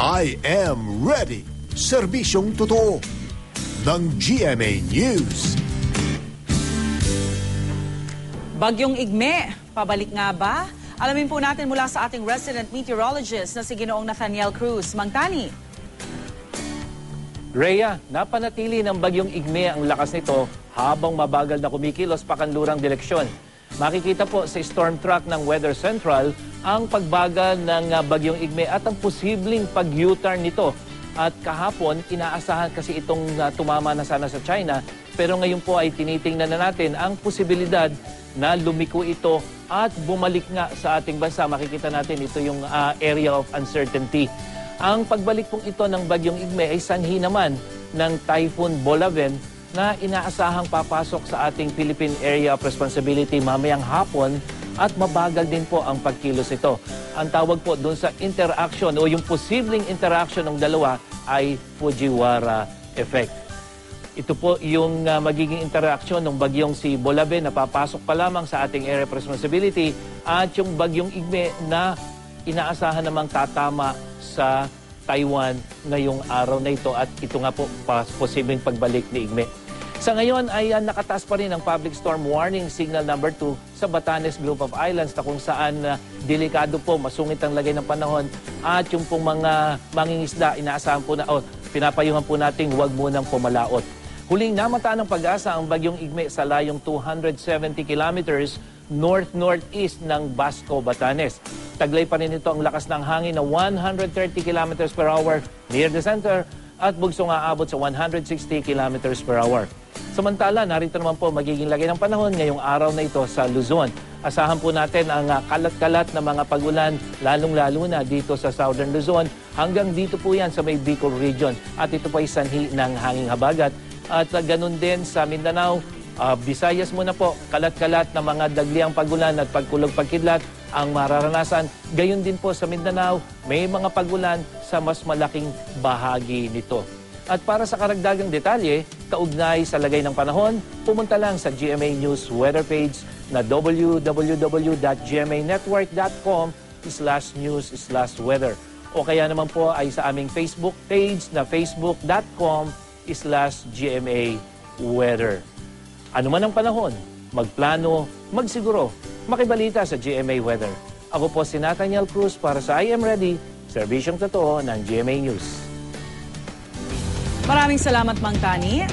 I am ready. Serbisyong totoo ng GMA News. Bagyong Igme, pabalik nga ba? Alamin po natin mula sa ating resident meteorologist na si Ginoong Nathaniel Cruz. Mang Tani. Rhea, napanatili ng Bagyong Igme ang lakas nito habang mabagal na kumikilos pakanlurang direksyon. Makikita po sa storm track ng Weather Central ang pagbagal ng Bagyong Igme at ang posibleng pag-U-turn nito. At kahapon, inaasahan kasi itong tumama na sana sa China, pero ngayon po ay tinitingnan na natin ang posibilidad na lumiko ito at bumalik nga sa ating bansa. Makikita natin ito yung area of uncertainty. Ang pagbalik pong ito ng Bagyong Igme ay sanhi naman ng Typhoon Bolaven na inaasahang papasok sa ating Philippine Area of Responsibility mamayang hapon at mabagal din po ang pagkilos ito. Ang tawag po doon sa interaction o yung posibleng interaction ng dalawa ay Fujiwara effect. Ito po yung magiging interaction ng bagyong si Bolaven na papasok pa lamang sa ating Area of Responsibility at yung Bagyong Igme na inaasahan namang tatama sa Taiwan ngayong araw na ito at ito nga po posibleng pagbalik ni Igme. Sa ngayon ay nakataas pa rin ang public storm warning signal number 2 sa Batanes Group of Islands na kung saan delikado po, masungit ang lagay ng panahon at yung pong mga mangingisda inaasahan po na pinapayuhan po nating huwag munang pumalaot. Huling namataan ng pag-asa ang Bagyong Igme sa layong 270 kilometers north-northeast ng Basco, Batanes. Taglay pa rin ito ang lakas ng hangin na 130 kilometers per hour near the center at bugsong aabot sa 160 kilometers per hour. Samantala, narito naman po magiging lagay ng panahon ngayong araw na ito sa Luzon. Asahan po natin ang kalat-kalat na mga pag-ulan, lalong-lalo na dito sa Southern Luzon. Hanggang dito po yan sa may Bicol region. At ito po ay sanhi ng hanging habagat. At ganun din sa Mindanao, Visayas muna po, kalat-kalat na mga dagliang pag-ulan at pagkulog-pagkidlat ang mararanasan. Gayun din po sa Mindanao, may mga pag-ulan sa mas malaking bahagi nito. At para sa karagdagang detalye, kaugnay sa lagay ng panahon, pumunta lang sa GMA News weather page na www.gmanetwork.com/news/weather. O kaya naman po ay sa aming Facebook page na facebook.com/GMA Weather. Ano man ang panahon, magplano, magsiguro, makibalita sa GMA Weather. Ako po si Nathaniel Cruz para sa I Am Ready, serbisyong totoo ng GMA News. Maraming salamat, Mang Tani.